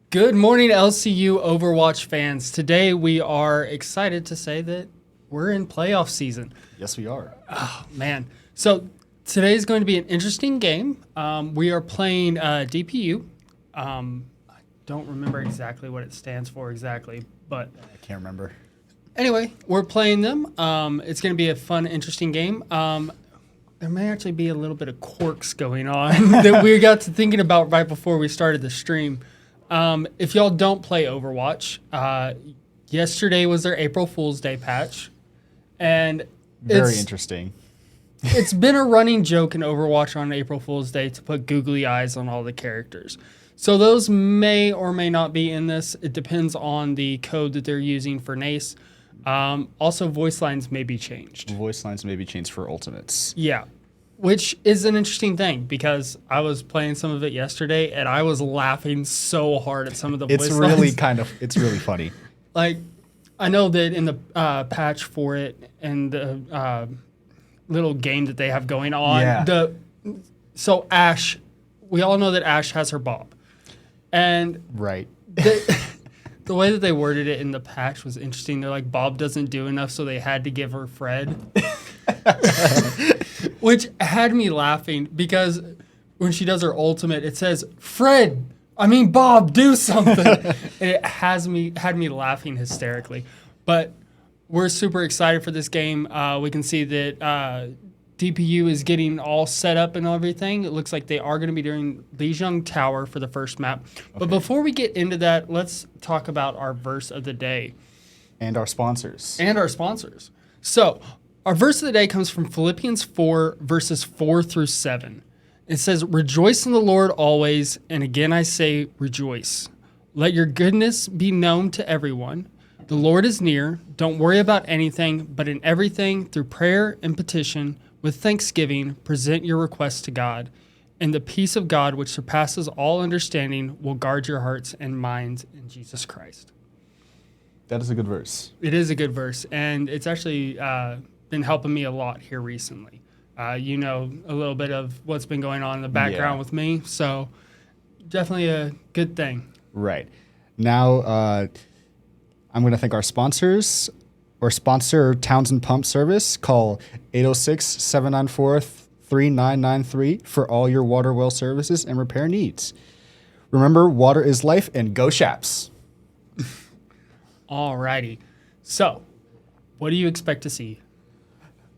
Good morning, LCU Overwatch fans. Today we are excited to say that we're in playoff season. Yes, we are. Oh, man. So today is going to be an interesting game. We are playing DPU. I don't remember exactly what it stands for exactly, but I can't remember. anyway, we're playing them. It's going to be a fun, interesting game. There may actually be a little bit of quirks going on that we got to thinking about right before we started the stream. If y'all don't play Overwatch, yesterday was their April Fool's Day patch, and Very interesting. it's been a running joke in Overwatch on April Fool's Day to put googly eyes on all the characters. So those may or may not be in this. It depends on the code that they're using for NACE. Also, voice lines may be changed. Voice lines may be changed for ultimates. Yeah, which is an interesting thing because I was playing some of it yesterday and I was laughing so hard at some of the voice lines. It's really funny. Like, I know that in the patch for it and the little game that they have going on, so Ashe, we all know that Ashe has her Bob. And Right. the way that they worded it in the patch was interesting. They're like, Bob doesn't do enough, so they had to give her Fred. Which had me laughing because when she does her ultimate, it says, Bob, do something. And it had me laughing hysterically. But we're super excited for this game. We can see that DPU is getting all set up and everything. It looks like they are going to be doing Lijiang Tower for the first map. But before we get into that, let's talk about our verse of the day. And our sponsors. So, our verse of the day comes from Philippians 4, verses 4 through 7. It says, "Rejoice in the Lord always, and again I say, rejoice. Let your goodness be known to everyone. The Lord is near. Don't worry about anything, but in everything, through prayer and petition, with thanksgiving, present your requests to God. And the peace of God, which surpasses all understanding, will guard your hearts and minds in Jesus Christ." That is a good verse. It is a good verse, and it's actually been helping me a lot here recently. You know a little bit of what's been going on in the background with me, so definitely a good thing. Right. Now, I'm going to thank our sponsors. Or sponsor Townsend Pump Service. Call 806-794-3993 for all your water well services and repair needs. Remember, water is life, and go Shaps. Alrighty. So, what do you expect to see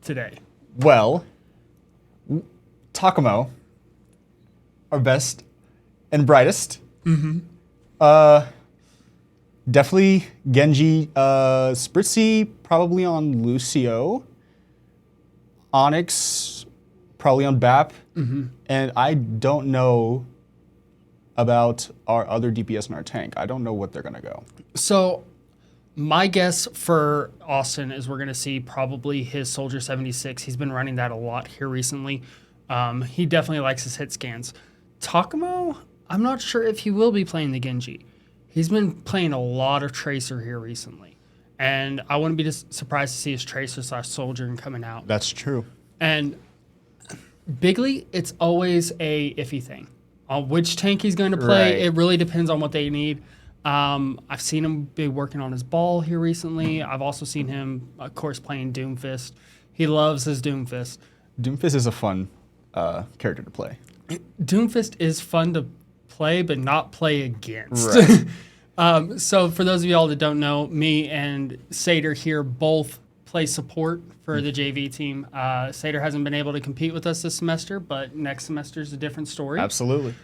today? Well, Takamo, our best and brightest. Definitely Genji, Spritzy probably on Lucio, Onyx probably on BAP, and I don't know about our other DPS in our tank. I don't know what they're gonna go. So, my guess for Austin is we're going to see probably his Soldier 76. He's been running that a lot here recently. He definitely likes his hit scans. Takamo, I'm not sure if he will be playing the Genji. He's been playing a lot of Tracer here recently. And I wouldn't be surprised to see his Tracer/Soldier coming out. That's true. And Bigly, it's always a iffy thing. On which tank he's going to play, Right. it really depends on what they need. I've seen him be working on his ball here recently. I've also seen him, of course, playing Doomfist. He loves his Doomfist. Doomfist is a fun character to play. Doomfist is fun to play, but not play against. Right. So for those of y'all that don't know, me and Sater here both play support for the JV team. Sater hasn't been able to compete with us this semester, but next semester is a different story. Absolutely.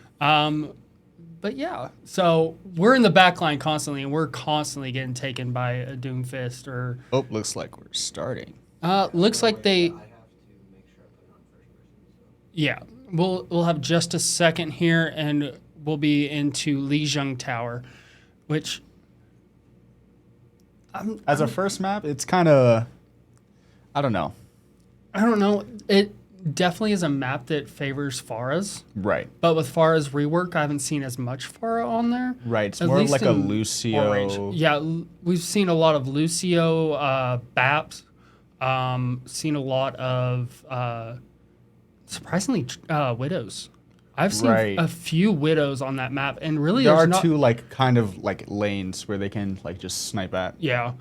But yeah, so we're in the back line constantly, and we're constantly getting taken by a Doomfist or... Oh, looks like we're starting. Looks like they... I have to make sure I put it on first person. Yeah, we'll have just a second here, and we'll be into Lijiang Tower, which... As a first map, it's kind of... I don't know. It definitely is a map that favors Pharah's. Right. But with Pharah's rework, I haven't seen as much Pharah on there. Right. It's At more least like a in Lucio. Orange. Yeah, we've seen a lot of Lucio, Baps, seen a lot of, surprisingly, Widows. I've seen Right. a few Widows on that map, and really There there's are not, two like kind of like lanes where they can like just snipe at. Yeah.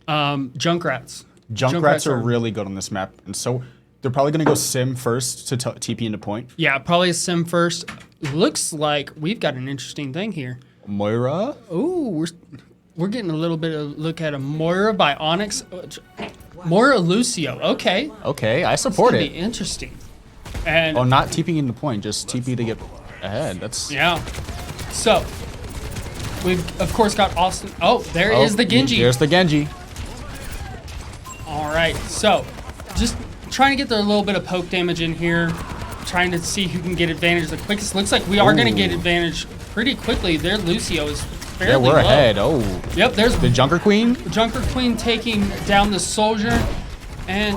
Junkrats. Junkrats are really good on this map, and so they're probably gonna go sim first to TP into point. Yeah, probably a sim first. Looks like we've got an interesting thing here. Moira. Ooh, we're getting a little bit of look at a Moira by Onyx. Moira Lucio. Okay. Okay, I support That'd it. be interesting. And Oh, not TPing into point, just TP to get ahead. That's yeah. So we've of course got Austin. Oh, there is the Genji. There's the Genji. All right. So just trying to get a little bit of poke damage in here, trying to see who can get advantage the quickest. Looks like we are going to get advantage pretty quickly. Their Lucio is fairly Yeah, we're low. ahead. Oh, Yep, there's the Junker Queen. Junker Queen taking down the soldier, and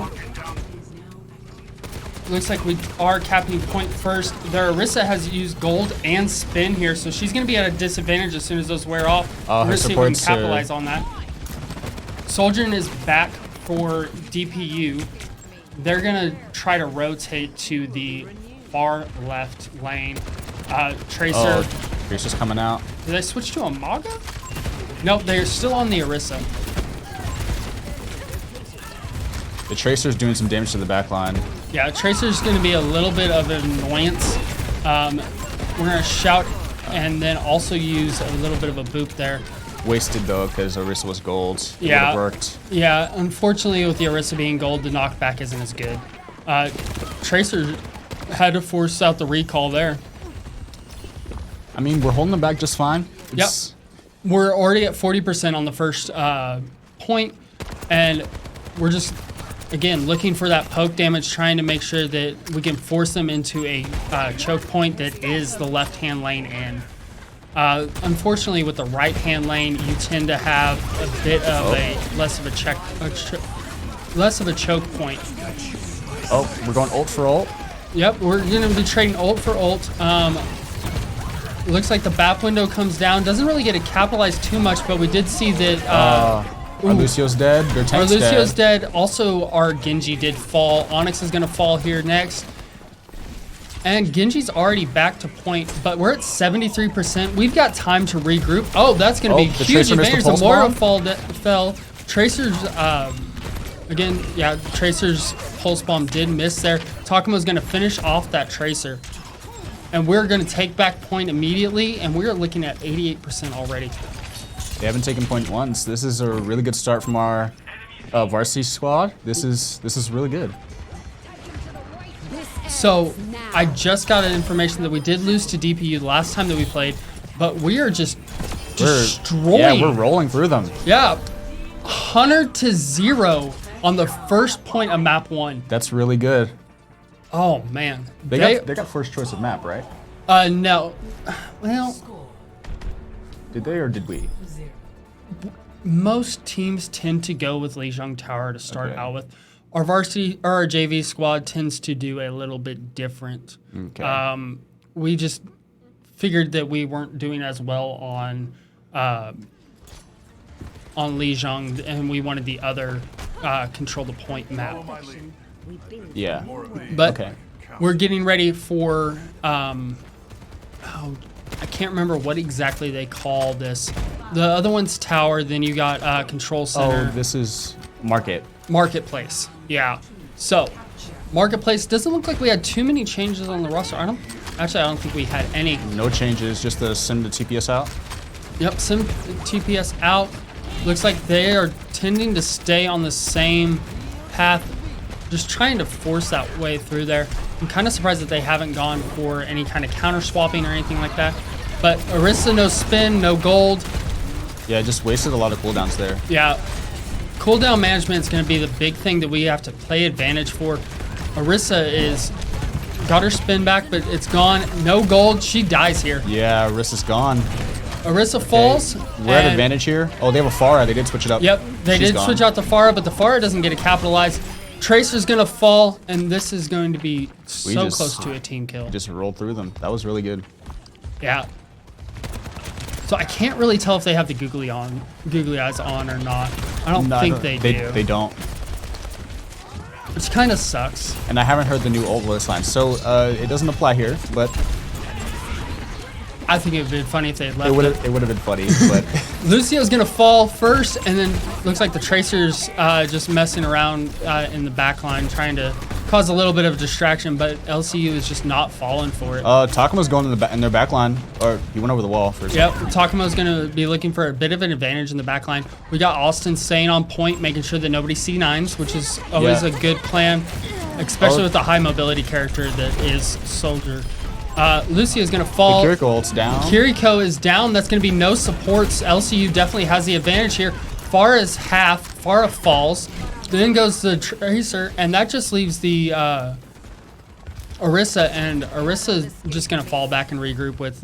looks like we are capping point first. Their Orisa has used gold and spin here, so she's going to be at a disadvantage as soon as those wear off. Oh, her We're going to see if we can support's, capitalize on that. Soldier is back for DPU. They're going to try to rotate to the far left lane. Tracer, Oh, Tracer's coming out. did they switch to a Maga? Nope, they're still on the Orisa. The Tracer's doing some damage to the back line. Yeah, Tracer's going to be a little bit of an annoyance. We're going to shout and then also use a little bit of a boop there. Wasted though, because Orisa was gold. It Yeah. would've worked. Yeah, unfortunately with the Orisa being gold, the knockback isn't as good. Tracer had to force out the recall there. I mean, we're holding them back just fine. It's- We're already at 40% on the first point, and we're just, again, looking for that poke damage, trying to make sure that we can force them into a choke point that is the left-hand lane in. Unfortunately, with the right-hand lane, you tend to have a bit of a less of a choke point. Oh, we're going ult for ult. Yep, we're going to be trading ult for ult. Looks like the BAP window comes down. Doesn't really get to capitalize too much, but we did see that Our Lucio's dead. Their our tank's Lucio's dead. dead. Also, our Genji did fall. Onyx is going to fall here next. And Genji's already back to point, but we're at 73%. We've got time to regroup. Oh, that's going to be the huge Tracer missed the advantage. The pulse Moira bomb? fell. Tracer's, again, yeah, Tracer's pulse bomb did miss there. Takuma's going to finish off that Tracer. And we're going to take back point immediately, and we're looking at 88% already. They haven't taken point once. This is a really good start from our varsity squad. This is really good. So I just got an information that we did lose to DPU the last time that we played, but we are just destroying. Yeah, we're rolling through them. Yeah, 100-0 on the first point of map 1. That's really good. Oh man, They got first choice of map, right? no, well, Did they or did we? most teams tend to go with Lijiang Tower to start Okay. out with. Our varsity or our JV squad tends to do a little bit different. Okay. We just figured that we weren't doing as well on Lijiang, and we wanted the other control the point map. Yeah. But Okay. we're getting ready for I can't remember what exactly they call this. The other one's tower. Then you got control center. Oh, this is market. Marketplace. Yeah. So, Marketplace doesn't look like we had too many changes on the roster. I don't think we had any. No changes, just the sim to TPS out. Yep, Sim TPS out. Looks like they are tending to stay on the same path, just trying to force that way through there. I'm kind of surprised that they haven't gone for any kind of counter swapping or anything like that. But Orisa, no spin, no gold. Yeah, just wasted a lot of cooldowns there. Yeah, cooldown management is going to be the big thing that we have to play advantage for. Orisa is got her spin back, but it's gone. No gold. She dies here. Yeah, Riss gone. Orisa falls. We're at and- advantage here. Oh, they have a Pharah. They did switch it up. Yep, they She's did gone. switch out the Pharah, but the Pharah doesn't get to capitalize. Tracer's going to fall, and this is going to be so just- close to a team kill. Just rolled through them. That was really good. Yeah. So I can't really tell if they have the googly eyes on or not. I don't think they do. They don't. Which kind of sucks. And I haven't heard the new old list line, so it doesn't apply here. But I think it would have been funny if they had left. It would have been funny, but Lucio's gonna fall first, and then looks like the Tracer's just messing around in the back line, trying to cause a little bit of distraction, but LCU is just not falling for it. Takuma's going in their back line, or he went over the wall first. Yep, Takuma's gonna be looking for a bit of an advantage in the back line. We got Austin staying on point, making sure that nobody C9s, which is always a good plan, especially with the high mobility character that is Soldier. Lucio's gonna fall. The Kiriko ult's down. Kiriko is down. That's gonna be no supports. LCU definitely has the advantage here. Pharah is half. Pharah falls. Then goes the Tracer, and that just leaves the Orisa, and Orisa's just gonna fall back and regroup with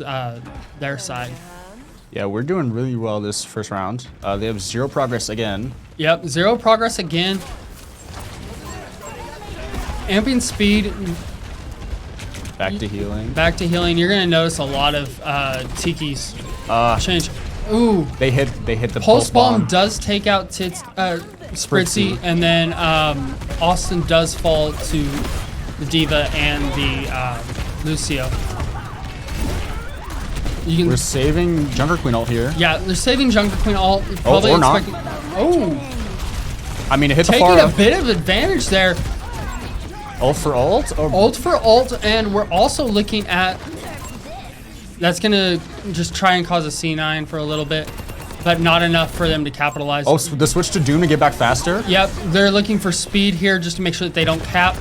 their side. Yeah, we're doing really well this first round. They have 0 progress again. Yep, 0 progress again. Amping speed. Back to healing. Back to healing. You're gonna notice a lot of Tiki's change. Ooh. They hit the Pulse bomb does take out Spritzy, and then Austin does fall to the D.Va and the Lucio. We're saving Junker Queen ult here. Yeah, they're saving Junker Queen ult. Probably or not. I mean, it hit the taking Pharah. a bit of advantage there. Ult for ult? Or? Ult for ult, and we're also looking at... That's going to just try and cause a C9 for a little bit, but not enough for them to capitalize. Oh, so the switch to Doom to get back faster? Yep, they're looking for speed here just to make sure that they don't cap.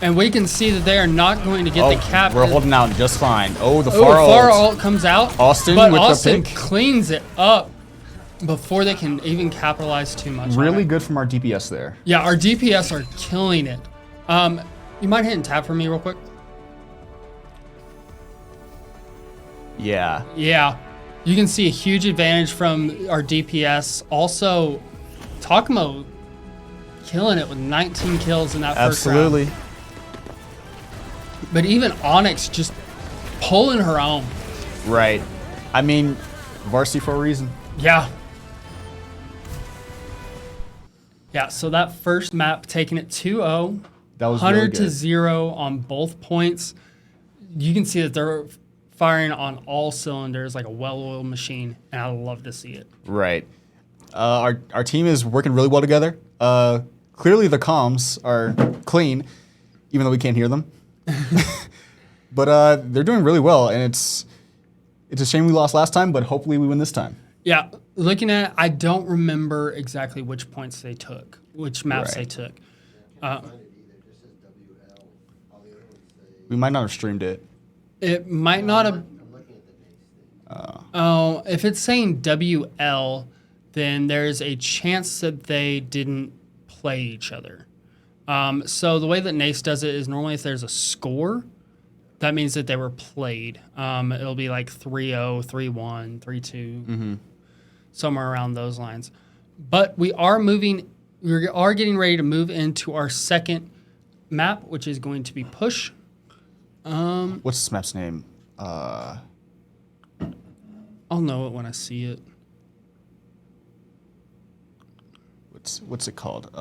And we can see that they are not going to get the cap. We're holding out just fine. Oh, the Pharah ult comes out. Austin but with Austin the pick. Cleans it up before they can even capitalize too much. Really good from our DPS there. Yeah, our DPS are killing it. You mind hitting tab for me real quick? Yeah. Yeah. You can see a huge advantage from our DPS. Also, Takuma killing it with 19 kills in that first round. Absolutely. But even Onyx just pulling her own. Right. I mean, Varsity for a reason. Yeah. Yeah, so that first map taking it 2-0. That was 100 really to good. 0 on both points. You can see that they're firing on all cylinders like a well-oiled machine, and I love to see it. Right. Our team is working really well together. Clearly the comms are clean, even though we can't hear them. But they're doing really well, and it's a shame we lost last time, but hopefully we win this time. Yeah, looking at it, I don't remember exactly which points they took, which maps they took. We might not have streamed it. It might not have. I'm looking at the NACE thing. Oh, if it's saying WL, then there's a chance that they didn't play each other. So the way that NACE does it is normally if there's a score, that means that they were played. It'll be like 3-0, 3-1, 3-2, somewhere around those lines. But we are getting ready to move into our second map, which is going to be Push. What's this map's name? I'll know it when I see it. What's it called?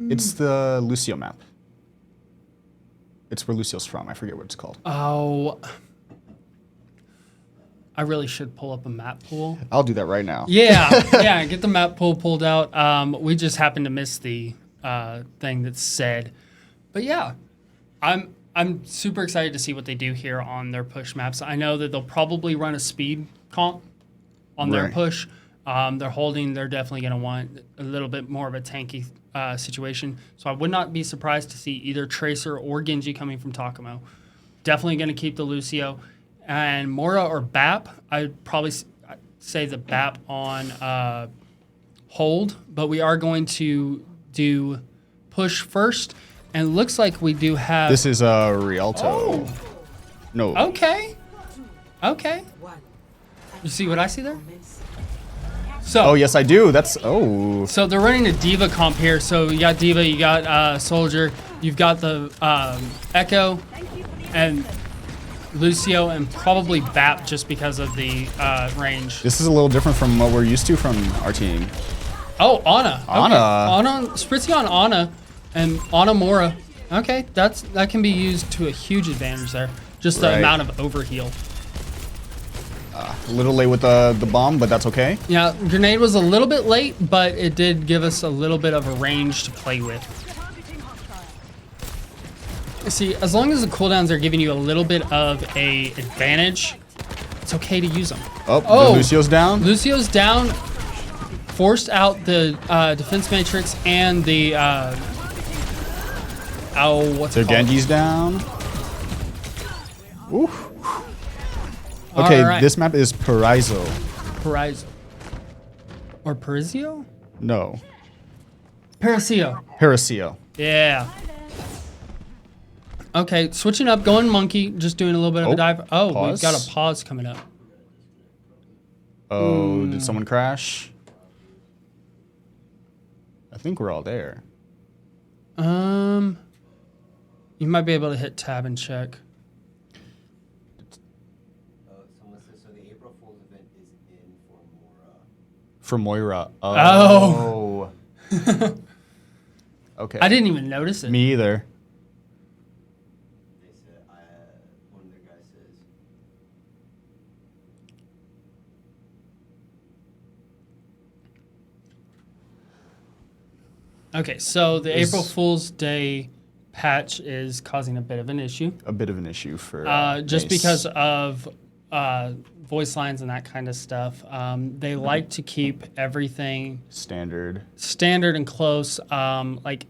It's the Lucio map. It's where Lucio's from. I forget what it's called. Oh, I really should pull up a map pool. I'll do that right now. Yeah, get the map pool pulled out. We just happened to miss the thing that's said. But yeah, I'm super excited to see what they do here on their push maps. I know that they'll probably run a speed comp on their push. They're definitely going to want a little bit more of a tanky situation. So I would not be surprised to see either Tracer or Genji coming from Takamo. Definitely going to keep the Lucio. And Mora or BAP, I'd probably say the BAP on hold. But we are going to do push first. And it looks like we do have... This is Rialto. Oh. No. Okay. You see what I see there? So, Oh, yes, I do. So they're running a D.Va comp here. So you got D.Va, you got Soldier, you've got the Echo, and Lucio, and probably BAP just because of the range. This is a little different from what we're used to from our team. Oh, Ana. Ana. Ana, Spritzy on Ana, and Ana Mora. Okay, that can be used to a huge advantage there. just the Right. amount of overheal. A little late with the bomb, but that's okay. Yeah, grenade was a little bit late, but it did give us a little bit of a range to play with. See, as long as the cooldowns are giving you a little bit of a advantage, it's okay to use them. Oh, Lucio's down. Lucio's down, forced out the defense matrix and the what's it So called? Genji's down. Ooh. Okay, Alright. this map is Paraiso. Paraiso. Or Parisio? No, Parasio. Parasio. Yeah. Okay, switching up, going monkey, just doing a little bit of Oh, a dive. Oh, pause. we've got a pause coming up. Oh, did someone crash? I think we're all there. You might be able to hit tab and check. Someone says, so the April Fool's event is in For Moira. Oh. Okay. I didn't even notice it. Me either. They said, one of their guys says, Okay, so the Is- April Fool's Day patch is causing a bit of an issue. A bit of an issue for Just NACE. because of voice lines and that kind of stuff. They like to keep everything standard. standard and close. Like,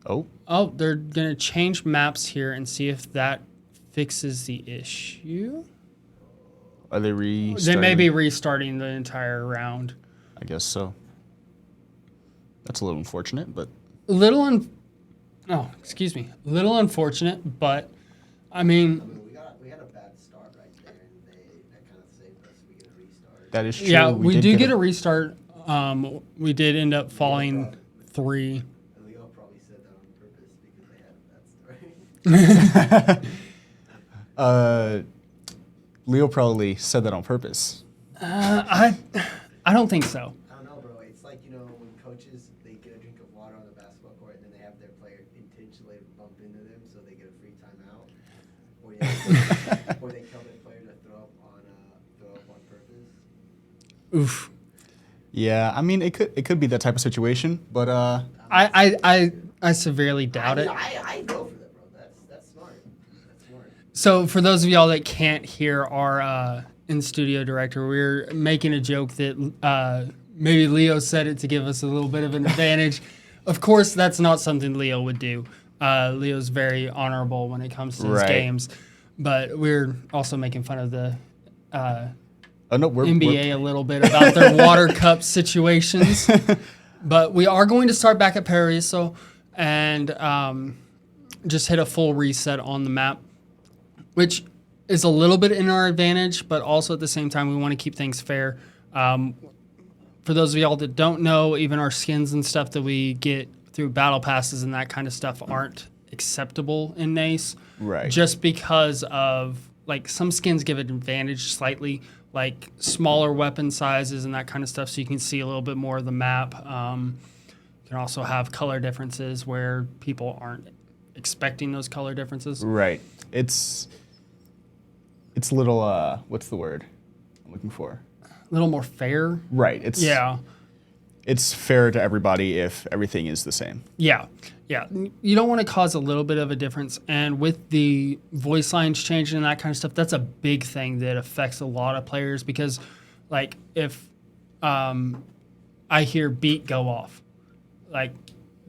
Oh, oh, they're going to change maps here and see if that fixes the issue. are they restarting? They may be restarting the entire round. I guess so. That's a little unfortunate, but Little excuse me. Little unfortunate, but I mean, we had a bad start right there, and that kind of saved us. We get a restart. that is true. yeah, we did do get a restart. We did end up falling 3. And Leo probably said that on purpose because they had a bad start. Leo probably said that on purpose. I don't think so. I don't know, bro. It's like, when coaches, they get a drink of water on the basketball court, and then they have their player intentionally bump into them so they get a free timeout. Or, or they tell their player to throw up on purpose. Oof. Yeah, I mean it could be that type of situation, but I severely doubt it. I go for that, bro. That's smart. That's smart. So for those of y'all that can't hear our in-studio director, we're making a joke that maybe Leo said it to give us a little bit of an advantage. Of course, that's not something Leo would do. Leo's very honorable when it comes to his Right. games, but we're also making fun of the oh no, we're NBA a little bit about their water cup situations. But we are going to start back at Paraiso and just hit a full reset on the map, which is a little bit in our advantage, but also at the same time, we want to keep things fair. For those of y'all that don't know, even our skins and stuff that we get through battle passes and that kind of stuff aren't acceptable in NACE. Right. Just because of, like, some skins give an advantage slightly, like smaller weapon sizes and that kind of stuff, so you can see a little bit more of the map. You can also have color differences where people aren't expecting those color differences. right. It's a little what's the word I'm looking for? A little more fair. Right. It's fair to everybody if everything is the same. Yeah. You don't want to cause a little bit of a difference. And with the voice lines changing and that kind of stuff, that's a big thing that affects a lot of players because, like, if I hear beat go off, like,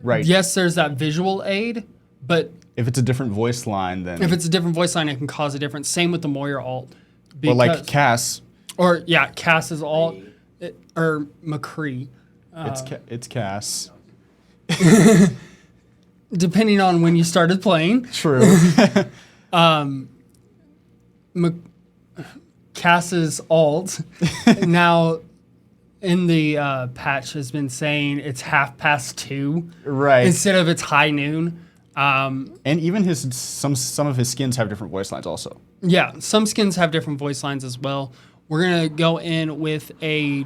Right. yes, there's that visual aid, but If it's a different voice line, then if it's a different voice line, it can cause a difference. Same with the Moira alt. or like Because- Cass, Cass's alt, or McCree. it's Cass. Depending on when you started playing. True. Cass's alt now in the patch has been saying it's 2:30 Right. instead of it's high noon. And even some of his skins have different voice lines also. Yeah, some skins have different voice lines as well. We're gonna go in with a